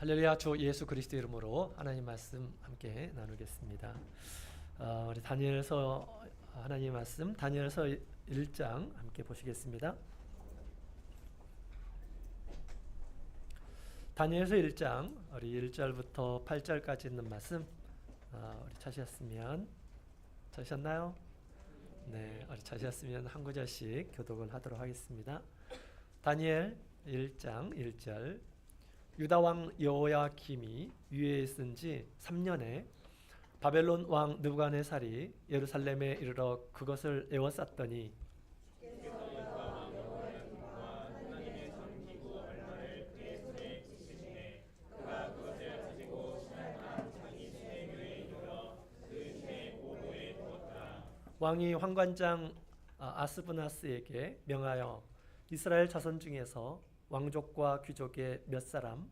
할렐루야. 주 예수 그리스도 이름으로 하나님 말씀 함께 나누겠습니다. 우리 다니엘서 하나님 말씀 다니엘서 1장 함께 보시겠습니다. 다니엘서 1장 우리 1절부터 8절까지 있는 말씀 우리 찾으셨나요? 네, 우리 찾으셨으면 한 구절씩 교독을 하도록 하겠습니다. 다니엘 1장 1절. 유다 왕 여호야김이 위에 있은 지 3년에 바벨론 왕 느부갓네살이 예루살렘에 이르러 그것을 에워쌌더니 왕이 환관장 아스브나스에게 명하여 이스라엘 자손 중에서 왕족과 귀족의 몇 사람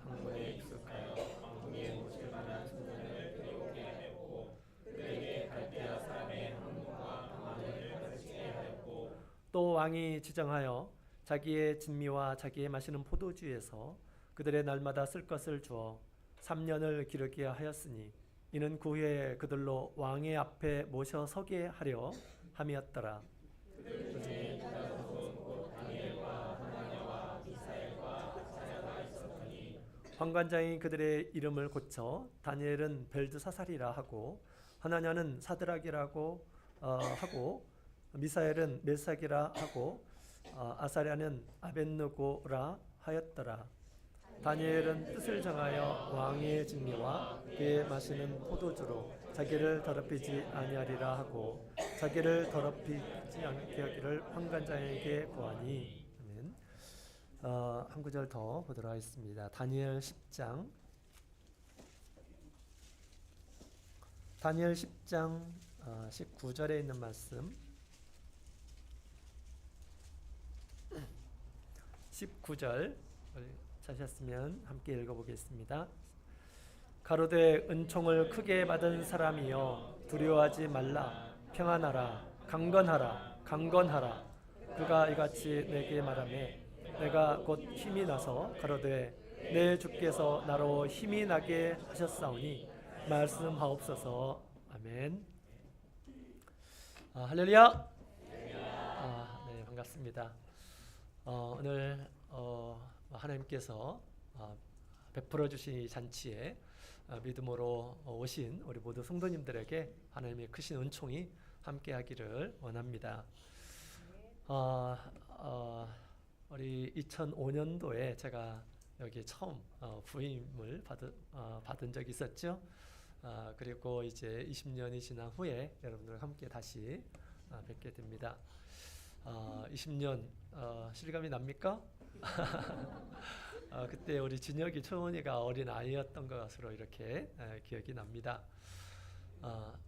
항문에 익숙하여 왕궁에 모실 만한 손님을 들여오게 하였고 그에게 갈대아 사람의 항문과 방언을 가르치게 하였고 또 왕이 지정하여 자기의 진미와 자기의 마시는 포도주에서 그들의 날마다 쓸 것을 주어 3년을 기르게 하였으니 이는 그 후에 그들로 왕의 앞에 모셔 서게 하려 함이었더라. 그들 중에 유다 자손 곧 다니엘과 하나냐와 미사엘과 아사야가 있었더니 환관장이 그들의 이름을 고쳐 다니엘은 벨드사살이라 하고 하나냐는 사드락이라고 하고 미사엘은 메삭이라 하고 아사랴는 아벳느고라 하였더라. 다니엘은 뜻을 정하여 왕의 진미와 그의 마시는 포도주로 자기를 더럽히지 아니하리라 하고 자기를 더럽히지 않게 하기를 환관장에게 구하니. 아멘. 한 구절 더 보도록 하겠습니다. 다니엘 10장 19절에 있는 말씀 19절 찾으셨으면 함께 읽어보겠습니다. 가로되 은총을 크게 받은 사람이여 두려워하지 말라. 평안하라. 강건하라. 그가 이같이 내게 말하매 내가 곧 힘이 나서 가로되 내 주께서 나로 힘이 나게 하셨사오니 말씀하옵소서. 아멘. 할렐루야. 네, 반갑습니다. 오늘 하나님께서 베풀어 주신 이 잔치에 믿음으로 오신 우리 모두 성도님들에게 하나님의 크신 은총이 함께하기를 원합니다. 우리 2005년도에 제가 여기 처음 부임을 받은 적이 있었죠. 그리고 이제 20년이 지난 후에 여러분들과 함께 다시 뵙게 됩니다. 20년 실감이 납니까? 그때 우리 진혁이 초원이가 어린 아이였던 것으로 이렇게 기억이 납니다.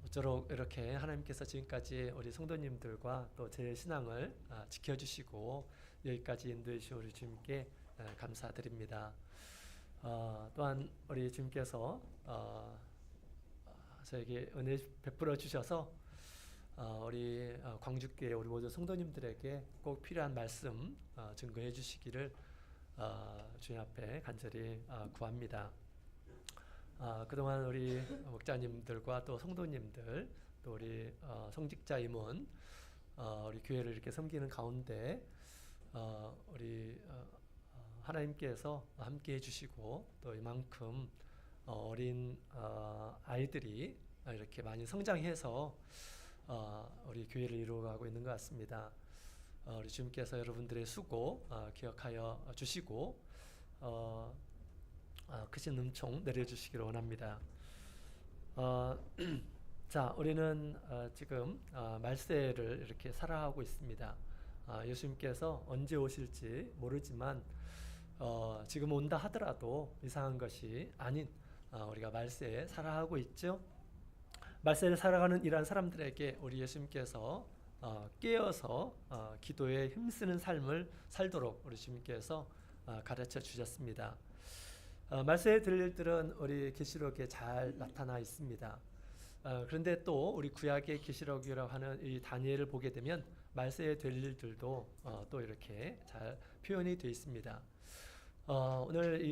모쪼록 이렇게 하나님께서 지금까지 우리 성도님들과 또 제 신앙을 지켜주시고 여기까지 인도해 주신 우리 주님께 감사드립니다. 또한 우리 주님께서 저에게 은혜 베풀어 주셔서 우리 광주교회 우리 모든 성도님들에게 꼭 필요한 말씀 증거해 주시기를 주님 앞에 간절히 구합니다. 그동안 우리 목자님들과 또 성도님들 또 우리 성직자 임원 우리 교회를 이렇게 섬기는 가운데 우리 하나님께서 함께 해주시고 또 이만큼 어린 아이들이 이렇게 많이 성장해서 우리 교회를 이루어가고 있는 것 같습니다. 우리 주님께서 여러분들의 수고 기억하여 주시고 크신 은총 내려주시기를 원합니다. 자, 우리는 지금 말세를 이렇게 살아가고 있습니다. 예수님께서 언제 오실지 모르지만 지금 온다 하더라도 이상한 것이 아닌 우리가 말세에 살아가고 있죠. 말세를 살아가는 이러한 사람들에게 우리 예수님께서 깨어서 기도에 힘쓰는 삶을 살도록 우리 주님께서 가르쳐 주셨습니다. 말세에 들 일들은 우리 계시록에 잘 나타나 있습니다. 그런데 또 우리 구약의 계시록이라고 하는 이 다니엘을 보게 되면 말세에 될 일들도 또 이렇게 잘 표현이 되어 있습니다. 오늘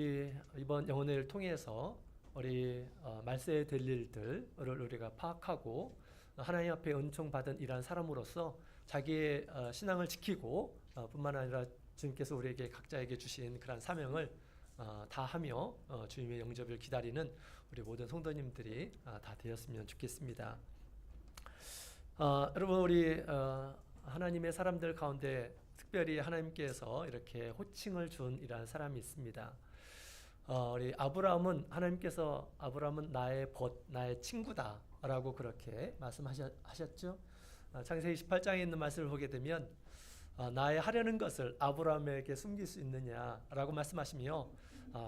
이번 영혼을 통해서 우리 말세에 될 일들을 우리가 파악하고 하나님 앞에 은총 받은 이러한 사람으로서 자기의 신앙을 지키고 뿐만 아니라 주님께서 우리에게 각자에게 주신 그런 사명을 다하며 주님의 영접을 기다리는 우리 모든 성도님들이 다 되었으면 좋겠습니다. 여러분, 우리 하나님의 사람들 가운데 특별히 하나님께서 이렇게 호칭을 준 이러한 사람이 있습니다. 우리 아브라함은 하나님께서 아브라함은 나의 벗, 나의 친구다라고 그렇게 말씀하셨죠. 창세기 18장에 있는 말씀을 보게 되면 나의 하려는 것을 아브라함에게 숨길 수 있느냐라고 말씀하시며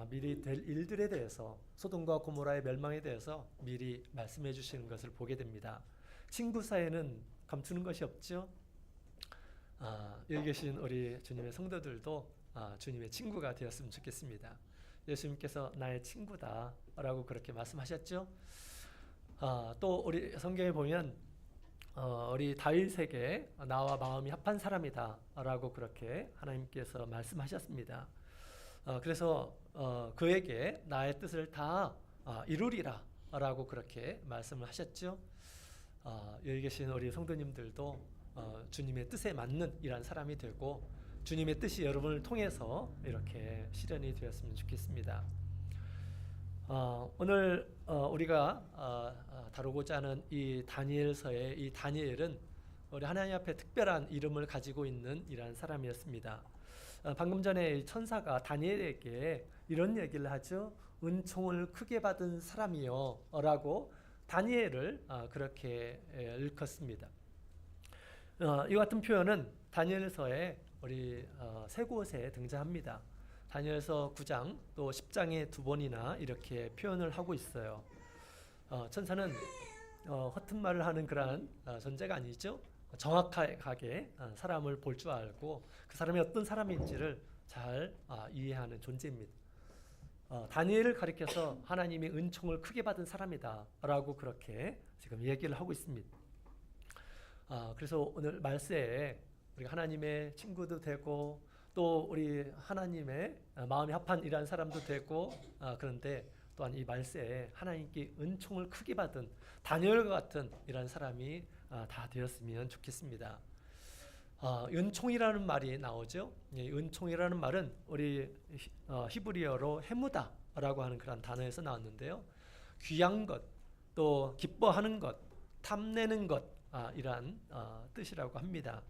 미리 될 일들에 대해서 소돔과 고모라의 멸망에 대해서 미리 말씀해 주시는 것을 보게 됩니다. 친구 사이에는 감추는 것이 없죠. 여기 계신 우리 주님의 성도들도 주님의 친구가 되었으면 좋겠습니다. 예수님께서 나의 친구다라고 그렇게 말씀하셨죠. 또 우리 성경에 보면 우리 다윗에게 나와 마음이 합한 사람이다라고 그렇게 하나님께서 말씀하셨습니다. 그래서 그에게 나의 뜻을 다 이루리라라고 그렇게 말씀을 하셨죠. 여기 계신 우리 성도님들도 주님의 뜻에 맞는 이러한 사람이 되고 주님의 뜻이 여러분을 통해서 이렇게 실현이 되었으면 좋겠습니다. 오늘 우리가 다루고자 하는 이 다니엘서의 이 다니엘은 우리 하나님 앞에 특별한 이름을 가지고 있는 이러한 사람이었습니다. 방금 전에 천사가 다니엘에게 이런 얘기를 하죠. 은총을 크게 받은 사람이요 라고 다니엘을 그렇게 일컫습니다. 이 같은 표현은 다니엘서에 우리 세 곳에 등장합니다. 다니엘서 9장 또 10장에 두 번이나 이렇게 표현을 하고 있어요. 천사는 허튼 말을 하는 그러한 존재가 아니죠. 정확하게 사람을 볼 줄 알고 그 사람이 어떤 사람인지를 잘 이해하는 존재입니다. 다니엘을 가리켜서 하나님의 은총을 크게 받은 사람이다 라고 그렇게 지금 얘기를 하고 있습니다. 그래서 오늘 말세에 우리 하나님의 친구도 되고 또 우리 하나님의 마음이 합한 이러한 사람도 되고 그런데 또한 이 말세에 하나님께 은총을 크게 받은 다니엘과 같은 이러한 사람이 다 되었으면 좋겠습니다. 은총이라는 말이 나오죠. 은총이라는 말은 우리 히브리어로 헤무다라고 하는 그런 단어에서 나왔는데요. 귀한 것, 또 기뻐하는 것, 탐내는 것 이러한 뜻이라고 합니다.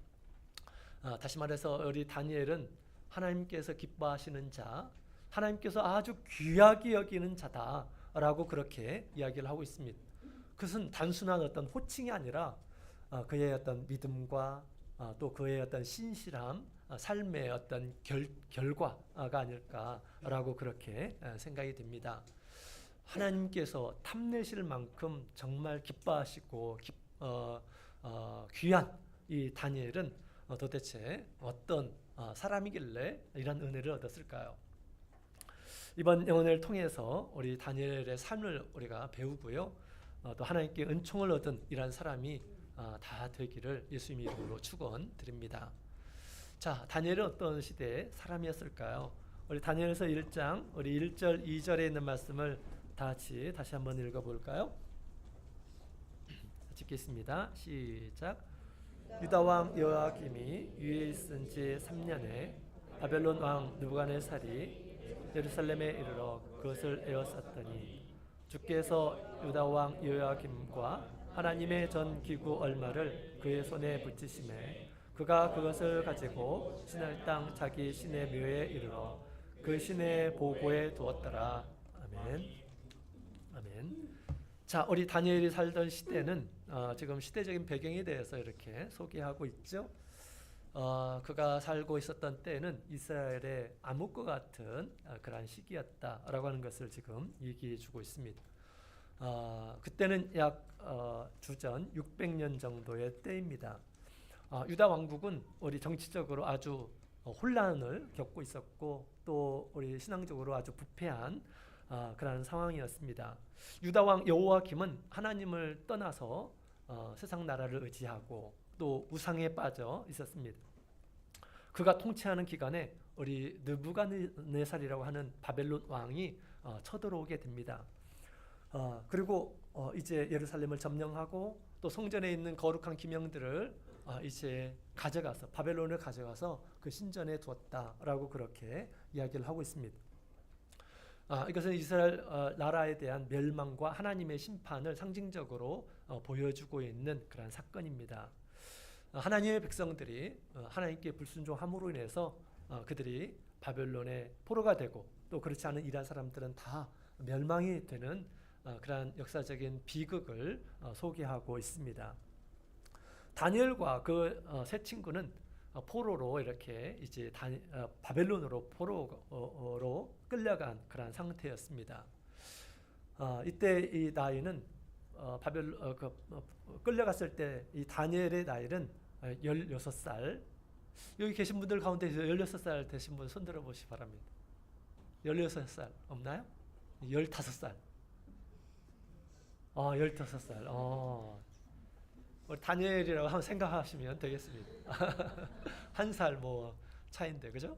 다시 말해서 우리 다니엘은 하나님께서 기뻐하시는 자, 하나님께서 아주 귀하게 여기는 자다라고 그렇게 이야기를 하고 있습니다. 그것은 단순한 어떤 호칭이 아니라 그의 어떤 믿음과 또 그의 어떤 신실함, 삶의 어떤 결과가 아닐까라고 그렇게 생각이 됩니다. 하나님께서 탐내실 만큼 정말 기뻐하시고 귀한 이 다니엘은 도대체 어떤 사람이길래 이런 은혜를 얻었을까요? 이번 영혼을 통해서 우리 다니엘의 삶을 우리가 배우고요. 또 하나님께 은총을 얻은 이런 사람이 다 되기를 예수님 이름으로 축원드립니다. 자, 다니엘은 어떤 시대의 사람이었을까요? 우리 다니엘서 1장 우리 1절 2절에 있는 말씀을 다시 한번 읽어볼까요? 읽겠습니다. 시작. 유다 왕 여호야김이 위에 있은 지 3년에 바벨론 왕 느부갓네살이 예루살렘에 이르러 그것을 에워쌌더니 주께서 유다 왕 여호야김과 하나님의 전 기구 얼마를 그의 손에 붙이심에 그가 그것을 가지고 신할 땅 자기 신의 묘에 이르러 그 신의 보고에 두었더라. 아멘. 아멘. 자, 우리 다니엘이 살던 시대는 지금 시대적인 배경에 대해서 이렇게 소개하고 있죠. 그가 살고 있었던 때는 이스라엘의 암흑과 같은 그러한 시기였다라고 하는 것을 지금 얘기해 주고 있습니다. 그때는 약 주전 600년 정도의 때입니다. 유다 왕국은 우리 정치적으로 아주 혼란을 겪고 있었고 또 우리 신앙적으로 아주 부패한 그런 상황이었습니다. 유다 왕 여호야김은 하나님을 떠나서 세상 나라를 의지하고 또 우상에 빠져 있었습니다. 그가 통치하는 기간에 우리 느부갓네살이라고 하는 바벨론 왕이 쳐들어오게 됩니다. 그리고 이제 예루살렘을 점령하고 또 성전에 있는 거룩한 기명들을 이제 가져가서 바벨론을 가져가서 그 신전에 두었다라고 그렇게 이야기를 하고 있습니다. 이것은 이스라엘 나라에 대한 멸망과 하나님의 심판을 상징적으로 보여주고 있는 그런 사건입니다. 하나님의 백성들이 하나님께 불순종함으로 인해서 그들이 바벨론의 포로가 되고 또 그렇지 않은 이란 사람들은 다 멸망이 되는 그러한 역사적인 비극을 소개하고 있습니다. 다니엘과 그 세 친구는 포로로 이렇게 이제 바벨론으로 포로로 끌려간 그런 상태였습니다. 이때 이 나이는 끌려갔을 때 이 다니엘의 나이는 16살. 여기 계신 분들 가운데 16살 되신 분 손들어 보시기 바랍니다. 16살 없나요? 15살. 15살. 우리 다니엘이라고 한번 생각하시면 되겠습니다. 한 살 뭐 차인데, 그죠?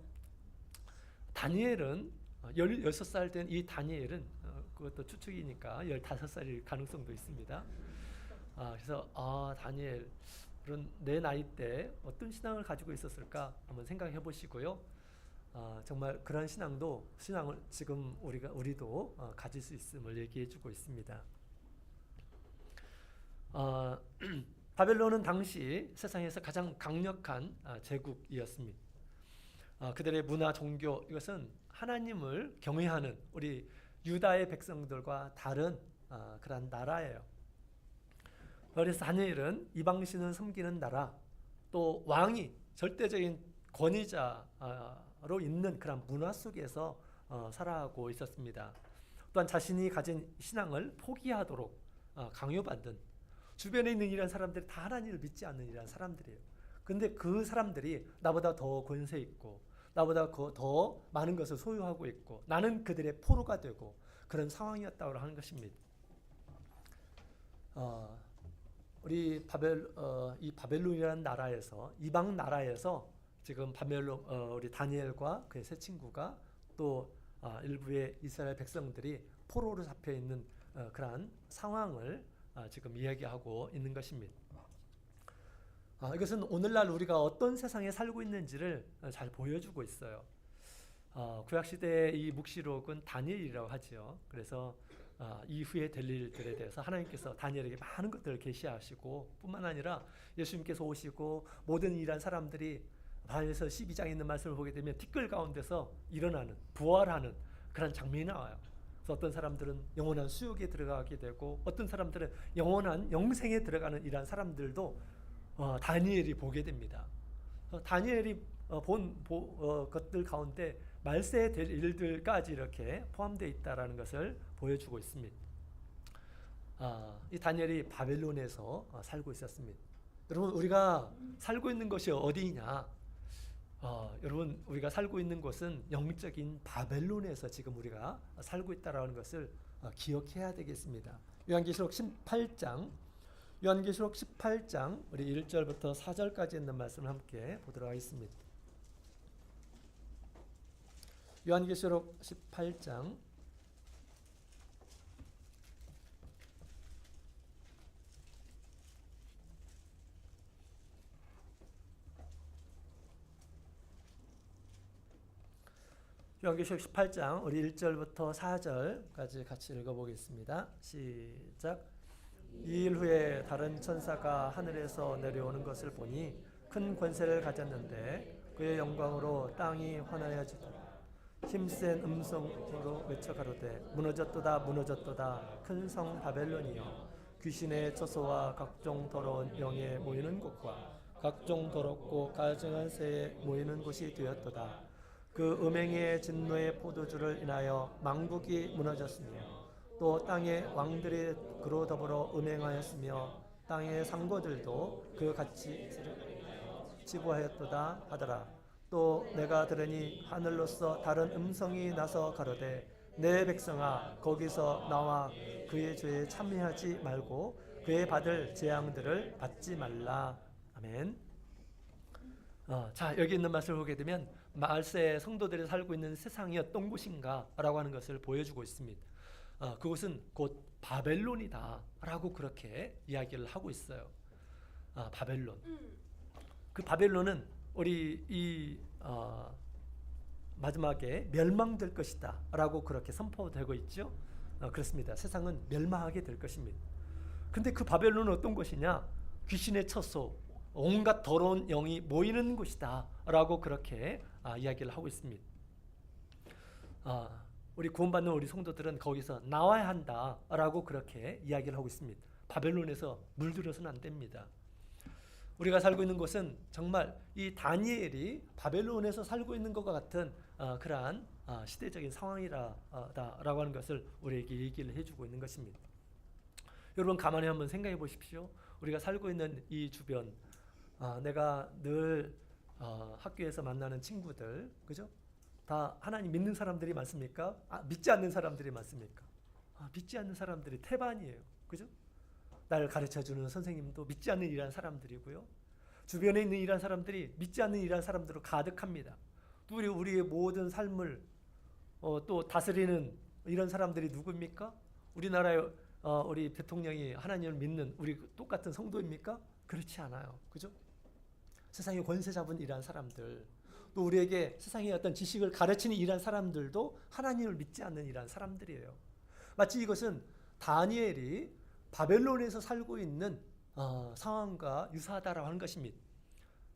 다니엘은 16살 된 이 다니엘은 그것도 추측이니까 15살일 가능성도 있습니다. 그래서 다니엘 그런 내 나이 때 어떤 신앙을 가지고 있었을까 한번 생각해 보시고요. 정말 그런 신앙을 지금 우리도 가질 수 있음을 얘기해 주고 있습니다. 바벨론은 당시 세상에서 가장 강력한 제국이었습니다. 그들의 문화, 종교, 이것은 하나님을 경외하는 우리 유다의 백성들과 다른 그런 나라예요. 그래서 다니엘은 이방신을 섬기는 나라, 또 왕이 절대적인 권위자로 있는 그런 문화 속에서 살아가고 있었습니다. 또한 자신이 가진 신앙을 포기하도록 강요받은, 주변에 있는 이런 사람들이 다 하나님을 믿지 않는 이런 사람들이에요. 근데 그 사람들이 나보다 더 권세 있고 나보다 더 많은 것을 소유하고 있고 나는 그들의 포로가 되고 그런 상황이었다고 하는 것입니다. 우리 이 바벨론이라는 나라에서, 이방 나라에서 지금 우리 다니엘과 그의 세 친구가 또 일부의 이스라엘 백성들이 포로로 잡혀 있는 그러한 상황을 지금 이야기하고 있는 것입니다. 이것은 오늘날 우리가 어떤 세상에 살고 있는지를 잘 보여주고 있어요. 구약시대의 이 묵시록은 다니엘이라고 하죠. 그래서 이후에 될 일들에 대해서 하나님께서 다니엘에게 많은 것들을 계시하시고 뿐만 아니라 예수님께서 오시고 모든 이란 사람들이 다니엘서 12장에 있는 말씀을 보게 되면 티끌 가운데서 일어나는, 부활하는 그런 장면이 나와요. 어떤 사람들은 영원한 수욕에 들어가게 되고 어떤 사람들은 영원한 영생에 들어가는 이러한 사람들도 다니엘이 보게 됩니다. 다니엘이 본 것들 가운데 말세에 될 일들까지 이렇게 포함되어 있다는 것을 보여주고 있습니다. 이 다니엘이 바벨론에서 살고 있었습니다. 여러분, 우리가 살고 있는 것이 어디냐? 여러분, 우리가 살고 있는 곳은 영적인 바벨론에서 지금 우리가 살고 있다는 것을 기억해야 되겠습니다. 요한계시록 18장 우리 1절부터 4절까지 있는 말씀을 함께 보도록 하겠습니다. 요한계시록 18장 요한계시록 18장 우리 1절부터 4절까지 같이 읽어보겠습니다. 시작. 이 일 후에 다른 천사가 하늘에서 내려오는 것을 보니 큰 권세를 가졌는데 그의 영광으로 땅이 환하여지더라. 힘센 음성으로 외쳐 가로되 무너졌도다 무너졌도다 큰 성 바벨론이여 귀신의 처소와 각종 더러운 영에 모이는 곳과 각종 더럽고 가증한 새에 모이는 곳이 되었도다. 그 음행의 진노의 포도주를 인하여 망국이 무너졌으며 또 땅의 왕들이 그로 더불어 음행하였으며 땅의 상고들도 그 같이 치부하였도다 하더라. 또 내가 들으니 하늘로서 다른 음성이 나서 가로되 내 백성아 거기서 나와 그의 죄에 참여하지 말고 그의 받을 재앙들을 받지 말라. 아멘. 자, 여기 있는 말씀을 보게 되면 말세 성도들이 살고 있는 세상이 어떤 곳인가 라고 하는 것을 보여주고 있습니다. 그곳은 곧 바벨론이다 라고 그렇게 이야기를 하고 있어요. 바벨론. 그 바벨론은 우리 이 마지막에 멸망될 것이다 라고 그렇게 선포되고 있죠. 그렇습니다. 세상은 멸망하게 될 것입니다. 근데 그 바벨론은 어떤 것이냐? 귀신의 처소, 온갖 더러운 영이 모이는 곳이다 라고 그렇게 이야기를 하고 있습니다. 우리 구원받는 우리 성도들은 거기서 나와야 한다 라고 그렇게 이야기를 하고 있습니다. 바벨론에서 물들어서는 안 됩니다. 우리가 살고 있는 곳은 정말 이 다니엘이 바벨론에서 살고 있는 것과 같은 그러한 시대적인 상황이라고 하는 것을 우리에게 얘기를 해주고 있는 것입니다. 여러분 가만히 한번 생각해 보십시오. 우리가 살고 있는 이 주변, 내가 늘 학교에서 만나는 친구들, 그죠? 다 하나님 믿는 사람들이 많습니까? 믿지 않는 사람들이 많습니까? 믿지 않는 사람들이 태반이에요. 그죠? 날 가르쳐주는 선생님도 믿지 않는 이러한 사람들이고요. 주변에 있는 이러한 사람들이 믿지 않는 이러한 사람들로 가득합니다. 또 우리의 모든 삶을 또 다스리는 이런 사람들이 누구입니까? 우리나라의 우리 대통령이 하나님을 믿는 우리 똑같은 성도입니까? 그렇지 않아요. 그죠? 세상의 권세 잡은 이러한 사람들, 또 우리에게 세상의 어떤 지식을 가르치는 이러한 사람들도 하나님을 믿지 않는 이러한 사람들이에요. 마치 이것은 다니엘이 바벨론에서 살고 있는 상황과 유사하다라고 하는 것입니다.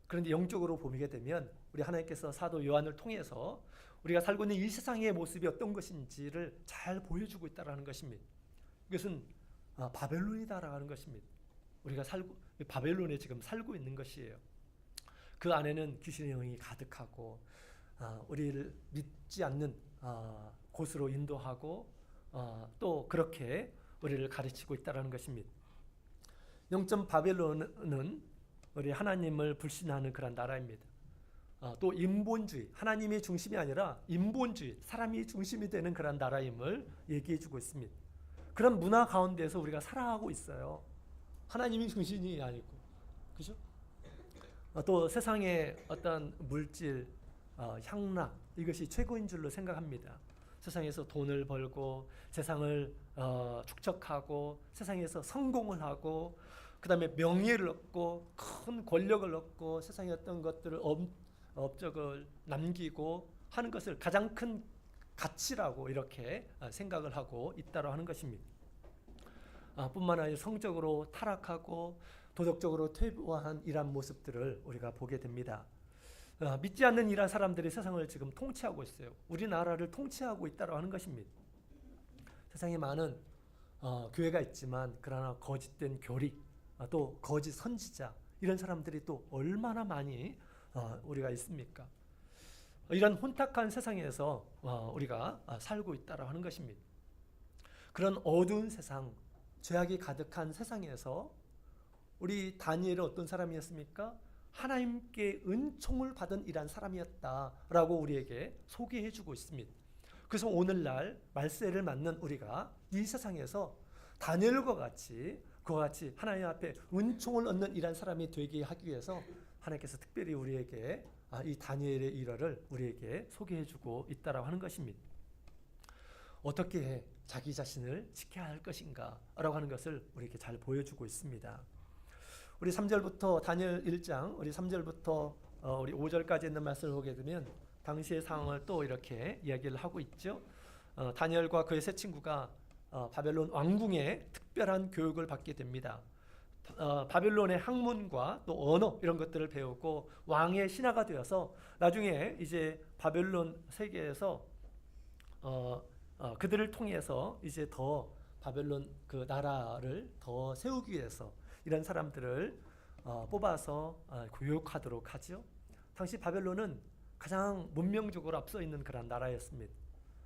그런데 영적으로 보게 되면 우리 하나님께서 사도 요한을 통해서 우리가 살고 있는 이 세상의 모습이 어떤 것인지를 잘 보여주고 있다는 것입니다. 이것은 바벨론이다라고 하는 것입니다. 우리가 바벨론에 지금 살고 있는 것이에요. 그 안에는 귀신의 영이 가득하고 우리를 믿지 않는 곳으로 인도하고 또 그렇게 우리를 가르치고 있다는 것입니다. 영적 바벨론은 우리 하나님을 불신하는 그런 나라입니다. 또 인본주의, 하나님이 중심이 아니라 인본주의, 사람이 중심이 되는 그런 나라임을 얘기해주고 있습니다. 그런 문화 가운데서 우리가 살아가고 있어요. 하나님이 중심이 아니고, 그죠? 또 세상의 어떤 물질, 향락, 이것이 최고인 줄로 생각합니다. 세상에서 돈을 벌고 세상을 축적하고 세상에서 성공을 하고 그 다음에 명예를 얻고 큰 권력을 얻고 세상의 어떤 것들을 업적을 남기고 하는 것을 가장 큰 가치라고 이렇게 생각을 하고 있다고 하는 것입니다. 뿐만 아니라 성적으로 타락하고 도덕적으로 퇴보한 이러한 모습들을 우리가 보게 됩니다. 믿지 않는 이러한 사람들이 세상을 지금 통치하고 있어요. 우리나라를 통치하고 있다고 하는 것입니다. 세상에 많은 교회가 있지만 그러나 거짓된 교리, 또 거짓 선지자, 이런 사람들이 또 얼마나 많이 우리가 있습니까? 이런 혼탁한 세상에서 우리가 살고 있다고 하는 것입니다. 그런 어두운 세상, 죄악이 가득한 세상에서 우리 다니엘은 어떤 사람이었습니까? 하나님께 은총을 받은 이란 사람이었다라고 우리에게 소개해주고 있습니다. 그래서 오늘날 말세를 맞는 우리가 이 세상에서 다니엘과 같이 그와 같이 하나님 앞에 은총을 얻는 이란 사람이 되게 하기 위해서 하나님께서 특별히 우리에게 이 다니엘의 일화를 우리에게 소개해주고 있다라고 하는 것입니다. 어떻게 자기 자신을 지켜야 할 것인가 라고 하는 것을 우리에게 잘 보여주고 있습니다. 우리 3절부터 다니엘 1장 우리 3절부터 우리 5절까지 있는 말씀을 보게 되면 당시의 상황을 또 이렇게 이야기를 하고 있죠. 다니엘과 그의 세 친구가 바벨론 왕궁의 특별한 교육을 받게 됩니다. 바벨론의 학문과 또 언어 이런 것들을 배우고 왕의 신하가 되어서 나중에 이제 바벨론 세계에서 그들을 통해서 이제 더 바벨론 그 나라를 더 세우기 위해서 이런 사람들을 뽑아서 교육하도록 하죠. 당시 바벨론은 가장 문명적으로 앞서 있는 그런 나라였습니다.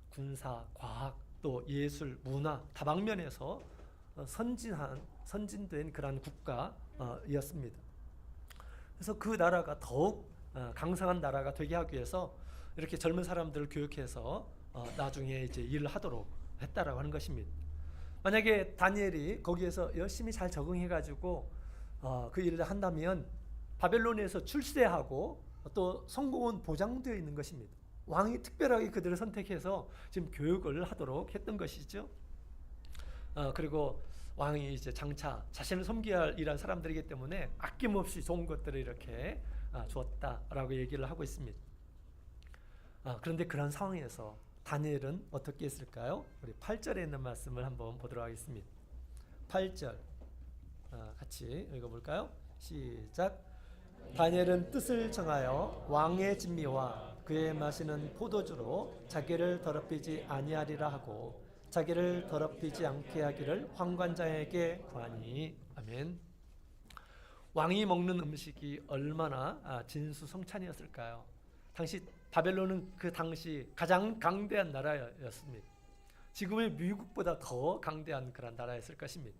군사, 과학, 또 예술, 문화 다방면에서 선진된 그런 국가였습니다. 그래서 그 나라가 더욱 강성한 나라가 되게 하기 위해서 이렇게 젊은 사람들을 교육해서 나중에 이제 일을 하도록 했다라고 하는 것입니다. 만약에 다니엘이 거기에서 열심히 잘 적응해가지고 그 일을 한다면 바벨론에서 출세하고 또 성공은 보장되어 있는 것입니다. 왕이 특별하게 그들을 선택해서 지금 교육을 하도록 했던 것이죠. 그리고 왕이 이제 장차 자신을 섬겨야 할 이런 사람들이기 때문에 아낌없이 좋은 것들을 이렇게 주었다라고 얘기를 하고 있습니다. 그런데 그런 상황에서 다니엘은 어떻게 했을까요? 우리 8절에 있는 말씀을 한번 보도록 하겠습니다. 8절 같이 읽어볼까요? 시작. 다니엘은 뜻을 정하여 왕의 진미와 그의 마시는 포도주로 자기를 더럽히지 아니하리라 하고 자기를 더럽히지 않게 하기를 환관장에게 구하니. 아멘. 왕이 먹는 음식이 얼마나 진수성찬이었을까요? 당시 바벨론은 그 당시 가장 강대한 나라였습니다. 지금의 미국보다 더 강대한 그런 나라였을 것입니다.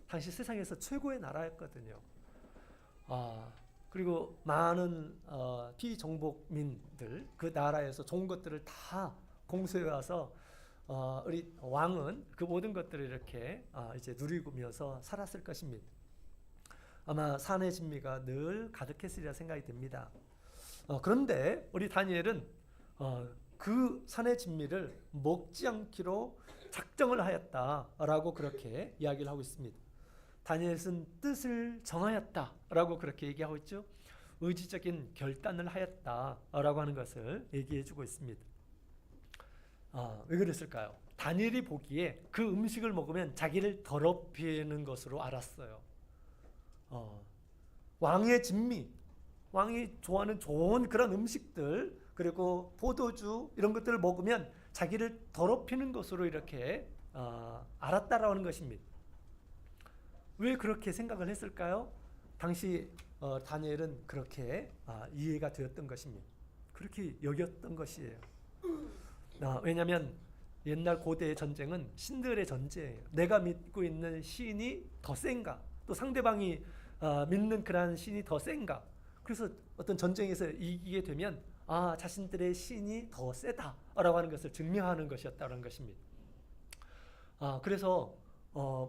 당시 세상에서 최고의 나라였거든요. 그리고 많은 피정복민들 그 나라에서 좋은 것들을 다 공수해 와서 우리 왕은 그 모든 것들을 이렇게 이제 누리면서 살았을 것입니다. 아마 산의 진미가 늘 가득했으리라 생각이 듭니다. 그런데 우리 다니엘은 그 산의 진미를 먹지 않기로 작정을 하였다라고 그렇게 이야기를 하고 있습니다. 다니엘은 뜻을 정하였다라고 그렇게 얘기하고 있죠. 의지적인 결단을 하였다라고 하는 것을 얘기해주고 있습니다. 왜 그랬을까요? 다니엘이 보기에 그 음식을 먹으면 자기를 더럽히는 것으로 알았어요. 왕의 진미, 왕이 좋아하는 좋은 그런 음식들, 그리고 포도주 이런 것들을 먹으면 자기를 더럽히는 것으로 이렇게 알았다라고 하는 것입니다. 왜 그렇게 생각을 했을까요? 당시 다니엘은 그렇게 이해가 되었던 것입니다. 그렇게 여겼던 것이에요. 왜냐하면 옛날 고대의 전쟁은 신들의 전쟁이에요. 내가 믿고 있는 신이 더 센가, 또 상대방이 믿는 그러한 신이 더 센가. 그래서 어떤 전쟁에서 이기게 되면 자신들의 신이 더 세다라고 하는 것을 증명하는 것이었다는 것입니다. 그래서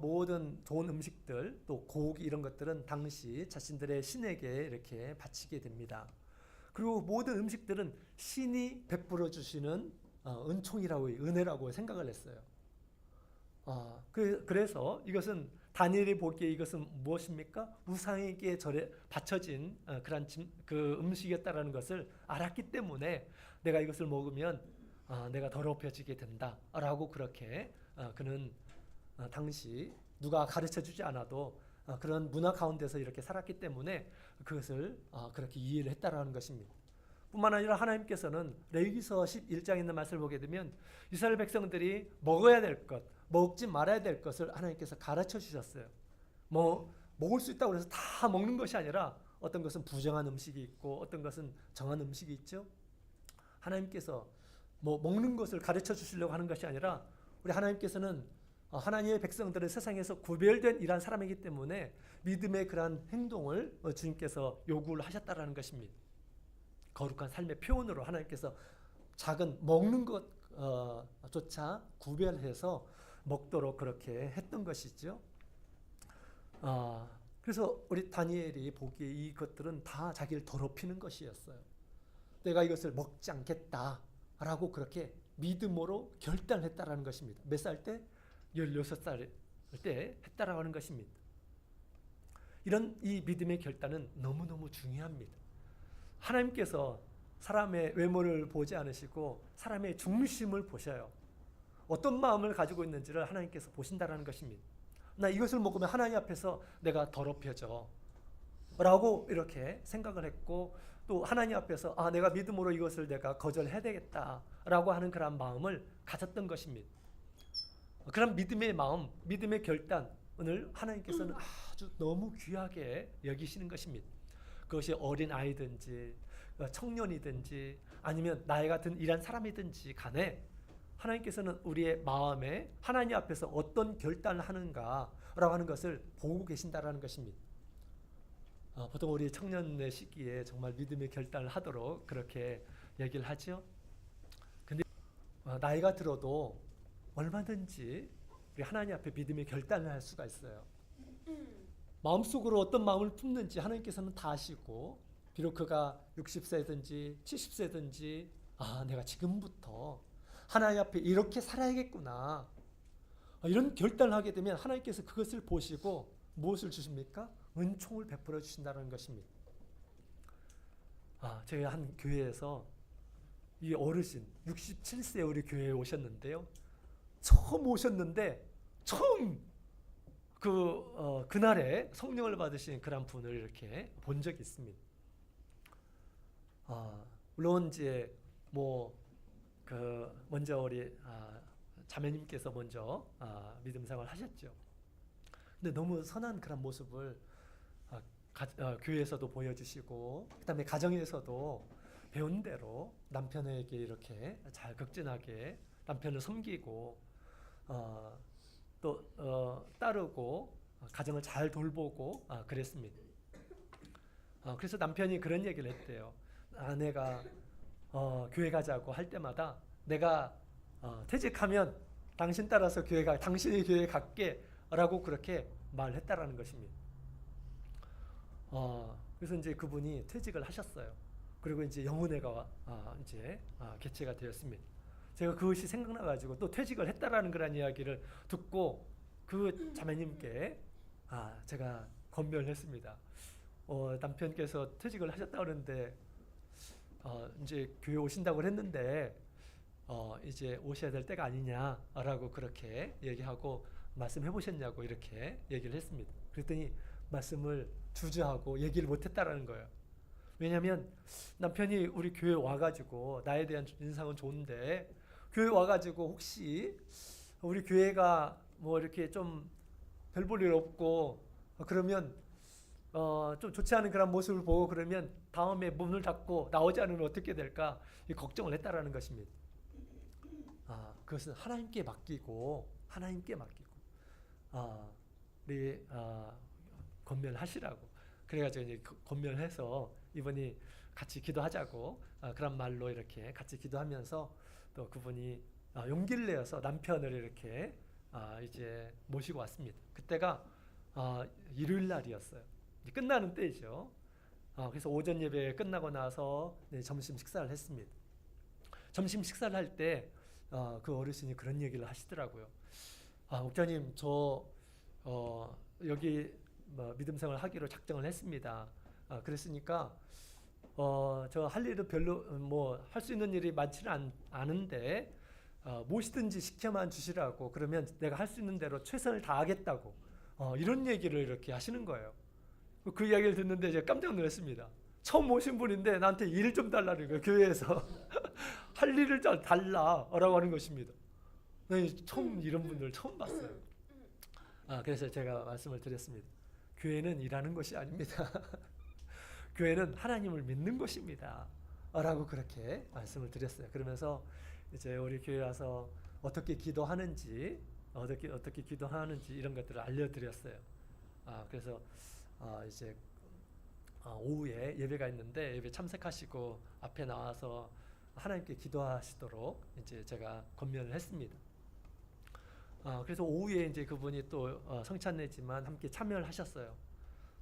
모든 좋은 음식들 또 고기 이런 것들은 당시 자신들의 신에게 이렇게 바치게 됩니다. 그리고 모든 음식들은 신이 베풀어 주시는 은총이라고 은혜라고 생각을 했어요. 그래서 이것은 다니엘이 보기에 이것은 무엇입니까? 우상에게 바쳐진 그런 그 음식이었다라는 것을 알았기 때문에 내가 이것을 먹으면 내가 더럽혀지게 된다라고 그렇게 그는 당시 누가 가르쳐주지 않아도 그런 문화 가운데서 이렇게 살았기 때문에 그것을 그렇게 이해를 했다라는 것입니다. 뿐만 아니라 하나님께서는 레위기서 11장에 있는 말씀을 보게 되면 이스라엘 백성들이 먹어야 될 것, 먹지 말아야 될 것을 하나님께서 가르쳐 주셨어요. 먹을 수 있다고 해서 다 먹는 것이 아니라 어떤 것은 부정한 음식이 있고 어떤 것은 정한 음식이 있죠. 하나님께서 먹는 것을 가르쳐 주시려고 하는 것이 아니라 우리 하나님께서는 하나님의 백성들은 세상에서 구별된 이러한 사람이기 때문에 믿음의 그러한 행동을 주님께서 요구를 하셨다라는 것입니다. 거룩한 삶의 표현으로 하나님께서 작은 먹는 것조차 구별해서 먹도록 그렇게 했던 것이죠. 그래서 우리 다니엘이 보기에 이것들은 다 자기를 더럽히는 것이었어요. 내가 이것을 먹지 않겠다라고 그렇게 믿음으로 결단했다라는 것입니다. 몇 살 때? 16살 때 했다라고 하는 것입니다. 이런 이 믿음의 결단은 너무너무 중요합니다. 하나님께서 사람의 외모를 보지 않으시고 사람의 중심을 보셔요. 어떤 마음을 가지고 있는지를 하나님께서 보신다라는 것입니다. 나 이것을 먹으면 하나님 앞에서 내가 더럽혀져 라고 이렇게 생각을 했고 또 하나님 앞에서 내가 믿음으로 이것을 내가 거절해야 되겠다라고 하는 그런 마음을 가졌던 것입니다. 그런 믿음의 마음, 믿음의 결단을 하나님께서는 아주 너무 귀하게 여기시는 것입니다. 그것이 어린 아이든지 청년이든지 아니면 나이가 든 이런 사람이든지 간에 하나님께서는 우리의 마음에 하나님 앞에서 어떤 결단을 하는가라고 하는 것을 보고 계신다라는 것입니다. 보통 우리 청년의 시기에 정말 믿음의 결단을 하도록 그렇게 얘기를 하죠. 근데 나이가 들어도 얼마든지 우리 하나님 앞에 믿음의 결단을 할 수가 있어요. 마음속으로 어떤 마음을 품는지 하나님께서는 다 아시고, 비록 그가 60세든지 70세든지 내가 지금부터 하나님 앞에 이렇게 살아야겠구나, 이런 결단을 하게 되면 하나님께서 그것을 보시고 무엇을 주십니까? 은총을 베풀어 주신다는 것입니다. 저희 한 교회에서 이 어르신 67세 우리 교회에 오셨는데요. 처음 오셨는데 처음 그날에 성령을 받으신 그런 분을 이렇게 본 적이 있습니다. 물론 이제 먼저 우리 자매님께서 먼저 믿음 생활을 하셨죠. 근데 너무 선한 그런 모습을 교회에서도 보여주시고, 그다음에 가정에서도 배운 대로 남편에게 이렇게 잘 극진하게 남편을 섬기고 또 따르고 가정을 잘 돌보고 그랬습니다. 그래서 남편이 그런 얘기를 했대요. 아내가 교회 가자고 할 때마다 내가 퇴직하면 당신 따라서 당신의 교회에 갈게 라고 그렇게 말했다라는 것입니다. 그래서 이제 그분이 퇴직을 하셨어요. 그리고 이제 영혼회가 이제 개최가 되었습니다. 제가 그것이 생각나가지고 또 퇴직을 했다라는 그런 이야기를 듣고 그 자매님께 제가 권면을 했습니다. 남편께서 퇴직을 하셨다 그러는데 이제 교회 오신다고 했는데 이제 오셔야 될 때가 아니냐라고 그렇게 얘기하고 말씀해 보셨냐고 이렇게 얘기를 했습니다. 그랬더니 말씀을 주저하고 얘기를 못했다라는 거예요. 왜냐하면 남편이 우리 교회 와가지고 나에 대한 인상은 좋은데 교회 와가지고 혹시 우리 교회가 이렇게 좀 별 볼 일 없고 그러면 좀 좋지 않은 그런 모습을 보고 그러면 다음에 문을 닫고 나오지 않으면 어떻게 될까 이 걱정을 했다라는 것입니다. 그것은 하나님께 맡기고 우리 권면을 하시라고 그래가지고 이제 권면을 해서 이분이 같이 기도하자고 그런 말로 이렇게 같이 기도하면서 또 그분이 용기를 내어서 남편을 이렇게 이제 모시고 왔습니다. 그때가 일요일 날이었어요. 끝나는 때죠. 그래서 오전 예배 끝나고 나서 점심 식사를 했습니다. 점심 식사를 할 때 그 어르신이 그런 얘기를 하시더라고요. 목사님, 저 여기 믿음 생활 하기로 작정을 했습니다. 그랬으니까 저 할 일은 별로 할 수 있는 일이 많지는 않은데 무엇이든지 시켜만 주시라고, 그러면 내가 할 수 있는 대로 최선을 다하겠다고 이런 얘기를 이렇게 하시는 거예요. 그 이야기를 듣는데 제가 깜짝 놀랐습니다. 처음 오신 분인데 나한테 일을 좀 달라는 거예요. 교회에서 할 일을 좀 달라라고 하는 것입니다. 처음 이런 분들 처음 봤어요. 그래서 제가 말씀을 드렸습니다. 교회는 일하는 것이 아닙니다. 교회는 하나님을 믿는 것입니다. 라고 그렇게 말씀을 드렸어요. 그러면서 이제 우리 교회 와서 어떻게 기도하는지 이런 것들을 알려드렸어요. 그래서 이제 오후에 예배가 있는데 예배 참석하시고 앞에 나와서 하나님께 기도하시도록 이제 제가 권면을 했습니다. 그래서 오후에 이제 그분이 또 성찬례지만 함께 참여를 하셨어요.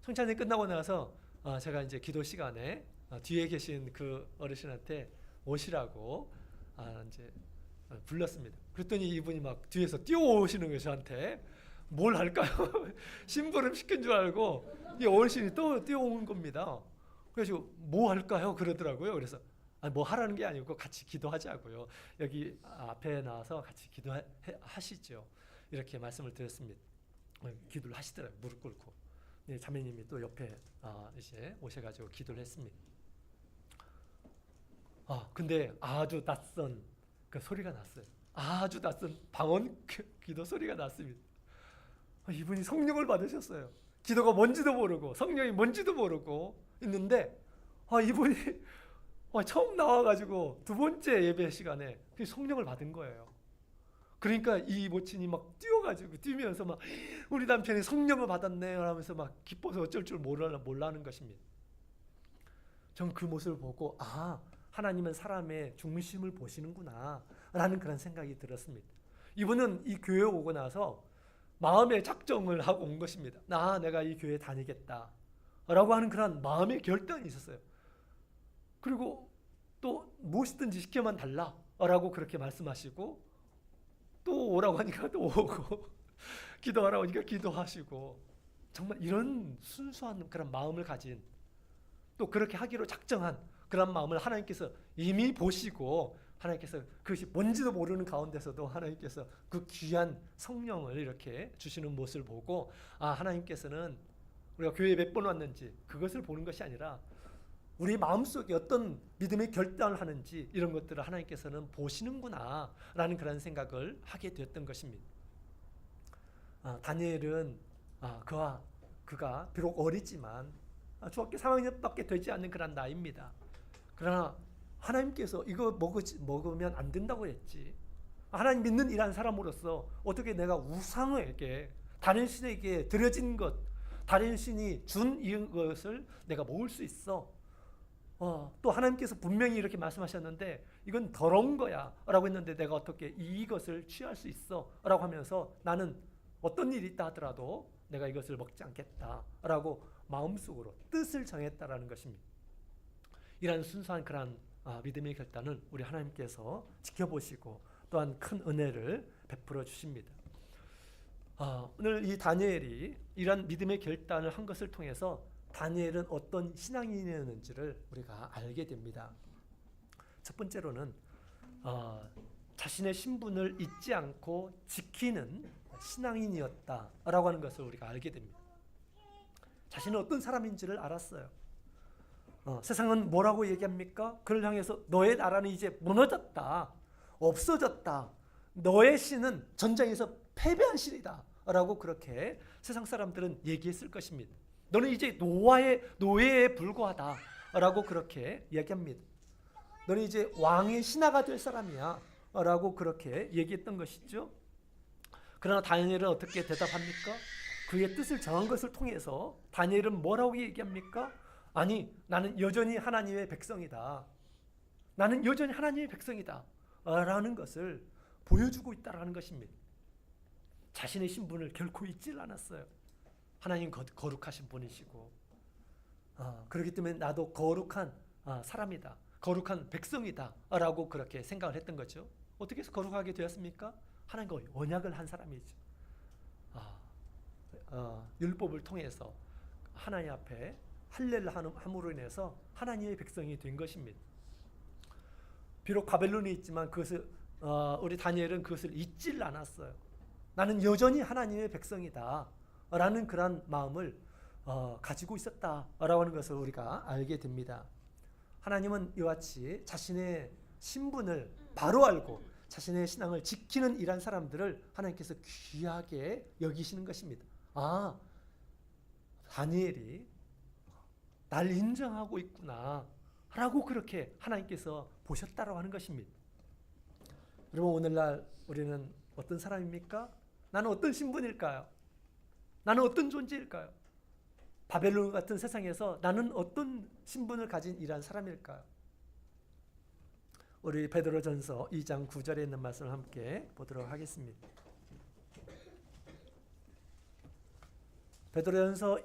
성찬례 끝나고 나서 제가 이제 기도 시간에 뒤에 계신 그 어르신한테 오시라고 이제 불렀습니다. 그랬더니 이분이 막 뒤에서 뛰어오시는 거예요. 저한테 뭘 할까요? 심부름 시킨 줄 알고 이 어르신이 또 뛰어온 겁니다. 그래서 뭐 할까요? 그러더라고요. 그래서 뭐 하라는 게 아니고 같이 기도하자고요. 여기 앞에 나와서 같이 기도하시죠. 이렇게 말씀을 드렸습니다. 기도를 하시더라고요. 무릎 꿇고. 자매님이 또 옆에 이제 오셔가지고 기도를 했습니다. 근데 아주 낯선 그 소리가 났어요. 아주 낯선 방언 기도 소리가 났습니다. 이분이 성령을 받으셨어요. 기도가 뭔지도 모르고 성령이 뭔지도 모르고 있는데 이분이 처음 나와가지고 두 번째 예배 시간에 성령을 받은 거예요. 그러니까 이 모친이 막 뛰면서 막 우리 남편이 성령을 받았네 하면서 막 기뻐서 어쩔 줄 몰라는 것입니다. 전 그 모습을 보고 하나님은 사람의 중심을 보시는구나 라는 그런 생각이 들었습니다. 이분은 이 교회에 오고 나서 마음의 작정을 하고 온 것입니다. 내가 이 교회에 다니겠다 라고 하는 그런 마음의 결단이 있었어요. 그리고 또 무엇이든지 시켜만 달라 라고 그렇게 말씀하시고, 또 오라고 하니까 또 오고 기도하라고 하니까 기도하시고, 정말 이런 순수한 그런 마음을 가진, 또 그렇게 하기로 작정한 그런 마음을 하나님께서 이미 보시고, 하나님께서 그것이 뭔지도 모르는 가운데서도 하나님께서 그 귀한 성령을 이렇게 주시는 모습을 보고, 하나님께서는 우리가 교회에 몇 번 왔는지 그것을 보는 것이 아니라 우리 마음속에 어떤 믿음의 결단을 하는지, 이런 것들을 하나님께서는 보시는구나 라는 그런 생각을 하게 되었던 것입니다. 다니엘은 그가 비록 어리지만 중학교 3학년밖에 되지 않는 그런 나이입니다. 그러나 하나님께서 이거 먹으면 안 된다고 했지. 하나님 믿는 이란 사람으로서 어떻게 내가 우상에게, 다른 신에게 드려진 것, 다른 신이 준 이것을 내가 먹을 수 있어? 또 하나님께서 분명히 이렇게 말씀하셨는데 이건 더러운 거야 라고 했는데 내가 어떻게 이것을 취할 수 있어? 라고 하면서 나는 어떤 일이 있다 하더라도 내가 이것을 먹지 않겠다 라고 마음속으로 뜻을 정했다라는 것입니다. 이러한 순수한 그런 믿음의 결단을 우리 하나님께서 지켜보시고 또한 큰 은혜를 베풀어 주십니다. 오늘 이 다니엘이 이러한 믿음의 결단을 한 것을 통해서 다니엘은 어떤 신앙인이었는지를 우리가 알게 됩니다. 첫 번째로는 자신의 신분을 잊지 않고 지키는 신앙인이었다라고 하는 것을 우리가 알게 됩니다. 자신은 어떤 사람인지를 알았어요. 세상은 뭐라고 얘기합니까? 그를 향해서 너의 나라는 이제 무너졌다, 없어졌다, 너의 신은 전쟁에서 패배한 신이다 라고 그렇게 세상 사람들은 얘기했을 것입니다. 너는 이제 노예에 불과하다 라고 그렇게 이야기합니다. 너는 이제 왕의 신하가 될 사람이야 라고 그렇게 얘기했던 것이죠. 그러나 다니엘은 어떻게 대답합니까? 그의 뜻을 정한 것을 통해서 다니엘은 뭐라고 얘기합니까? 아니, 나는 여전히 하나님의 백성이다. 나는 여전히 하나님의 백성이다 라는 것을 보여주고 있다는 것입니다. 자신의 신분을 결코 잊지 않았어요. 하나님 거룩하신 분이시고, 그렇기 때문에 나도 거룩한 사람이다, 거룩한 백성이다 라고 그렇게 생각을 했던 거죠. 어떻게 해서 거룩하게 되었습니까? 하나님과 언약을 한 사람이죠. 율법을 통해서 하나님 앞에 할례를 함으로 인해서 하나님의 백성이 된 것입니다. 비록 바벨론에 있지만 그것을 우리 다니엘은 그것을 잊질 않았어요. 나는 여전히 하나님의 백성이다 라는 그런 마음을 가지고 있었다라고 하는 것을 우리가 알게 됩니다. 하나님은 이와 같이 자신의 신분을 바로 알고 자신의 신앙을 지키는 이런 사람들을 하나님께서 귀하게 여기시는 것입니다. 다니엘이 날 인정하고 있구나 라고 그렇게 하나님께서 보셨다라고 하는 것입니다. 여러분, 오늘날 우리는 어떤 사람입니까? 나는 어떤 신분일까요? 나는 어떤 존재일까요? 바벨론 같은 세상에서 나는 어떤 신분을 가진 이러한 사람일까요? 우리 베드로전서 2장 9절에 있는 말씀을 함께 보도록 하겠습니다. 베드로전서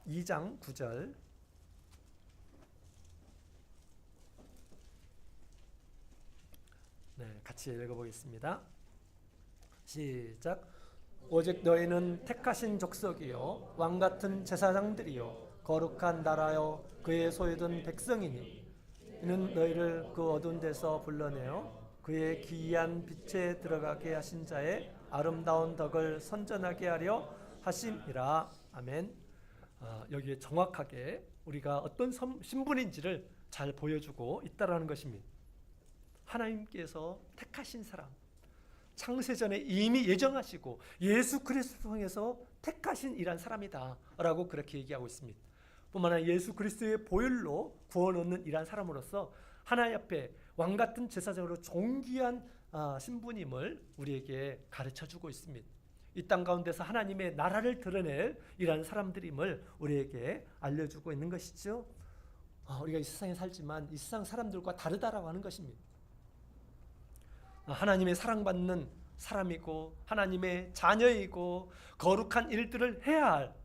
2장 9절, 같이 읽어보겠습니다. 시작. 오직 너희는 택하신 족속이요 왕같은 제사장들이요 거룩한 나라요 그의 소유된 백성이니 이는 너희를 그 어두운 데서 불러내어 그의 기이한 빛에 들어가게 하신 자의 아름다운 덕을 선전하게 하려 하심이라. 아멘. 여기에 정확하게 우리가 어떤 신분인지를 잘 보여주고 있다라는 것입니다. 하나님께서 택하신 사람, 창세전에 이미 예정하시고 예수 그리스도 통해서 택하신 이란 사람이다 라고 그렇게 얘기하고 있습니다. 뿐만 아니라 예수 그리스도의 보혈로 구원 얻는 이란 사람으로서 하나님 앞에 왕같은 제사장으로 존귀한 신분임을 우리에게 가르쳐주고 있습니다. 이 땅 가운데서 하나님의 나라를 드러낼 이란 사람들임을 우리에게 알려주고 있는 것이죠. 우리가 이 세상에 살지만 이 세상 사람들과 다르다라고 하는 것입니다. 하나님의 사랑받는 사람이고 하나님의 자녀이고 거룩한 일들을 해야 할